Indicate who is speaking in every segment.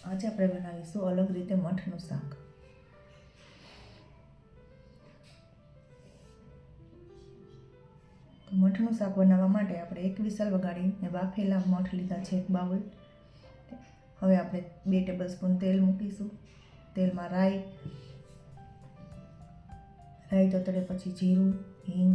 Speaker 1: આજે આપણે બનાવીશું અલગ રીતે મઠનું શાક. તો મઠનું શાક બનાવવા માટે આપણે એક વિસલ વગાડીને બાફેલા મઠ લીધા છે, 1 બાઉલ. હવે આપણે 2 ટેબલસ્પૂન તેલ મૂકીશું. તેલમાં રાઈ તતડે પછી જીરું, હિંગ,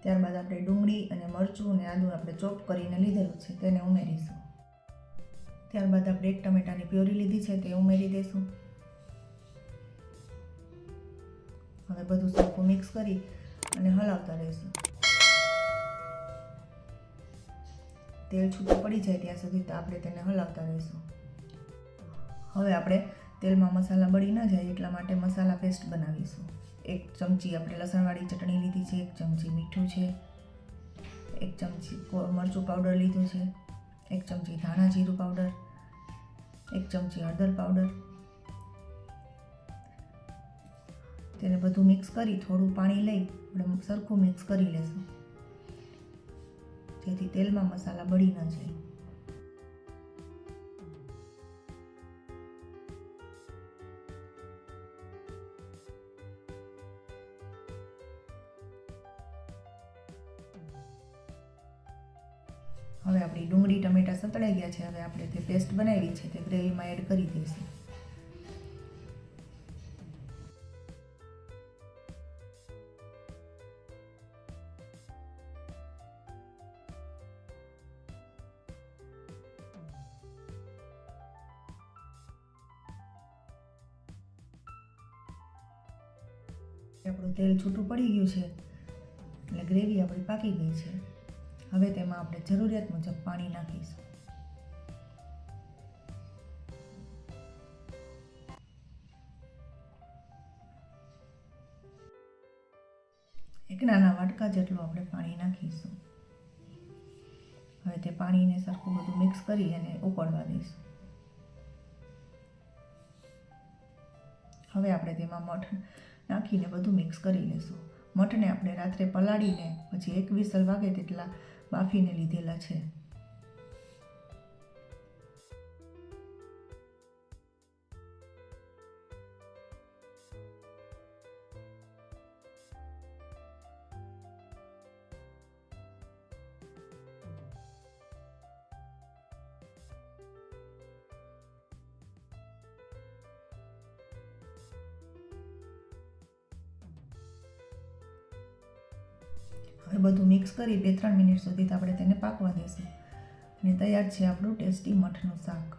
Speaker 1: ત્યારબાદ આપણે ડુંગળી અને મરચું અને આદું આપણે ચોપ કરીને લીધેલું છે તેને ઉમેરીશું. ત્યારબાદ આપણે 1 ટમેટાની પ્યોરી લીધી છે તે ઉમેરી દઈશું. હવે બધું સરખું મિક્સ કરી અને હલાવતા રહીશું. તેલ છૂટું પડી જાય ત્યાં સુધી આપણે તેને હલાવતા રહીશું. હવે આપણે તેલમાં મસાલા બળી ન જાય એટલા માટે મસાલા પેસ્ટ બનાવીશું. 1 ચમચી આપણે લસણવાળી ચટણી લીધી છે, 1 ચમચી મીઠું છે, 1 ચમચી મરચું પાવડર લીધું છે, 1 ચમચી ધાણા જીરું પાવડર, 1 ચમચી હળદર પાવડર. તેને બધું મિક્સ કરી થોડું પાણી લઈ આપણે સરખું મિક્સ કરી લેશું, જેથી તેલમાં મસાલા બળી ન જાય. હવે આપણી ડુંગળી ટમેટા સતળાઈ ગયા છે. હવે આપણે તે પેસ્ટ બનાવી છે તે ગ્રેવીમાં એડ કરી દઈશું. આપણું તેલ છૂટું પડી ગયું છે એટલે ગ્રેવી આપણી પાકી ગઈ છે. હવે તેમાં આપણે જરૂરિયાત મુજબ પાણી નાખીશું. એક નાના વાટકા જેટલું આપણે પાણી નાખીશું. હવે તે પાણીને સરખું બધું મિક્સ કરી અને ઉકળવા દઈશું. હવે આપણે તેમાં મઠ નાખીને બધું મિક્સ કરી લઈશું. મઠને આપણે રાત્રે પલાળીને પછી 1 વિસલ વાગે તેટલા બાફીને લીધેલા છે. હવે બધું મિક્સ કરી 2-3 મિનિટ સુધી આપણે તેને પાકવા દઈશું અને તૈયાર છે આપણું ટેસ્ટી મઠનું શાક.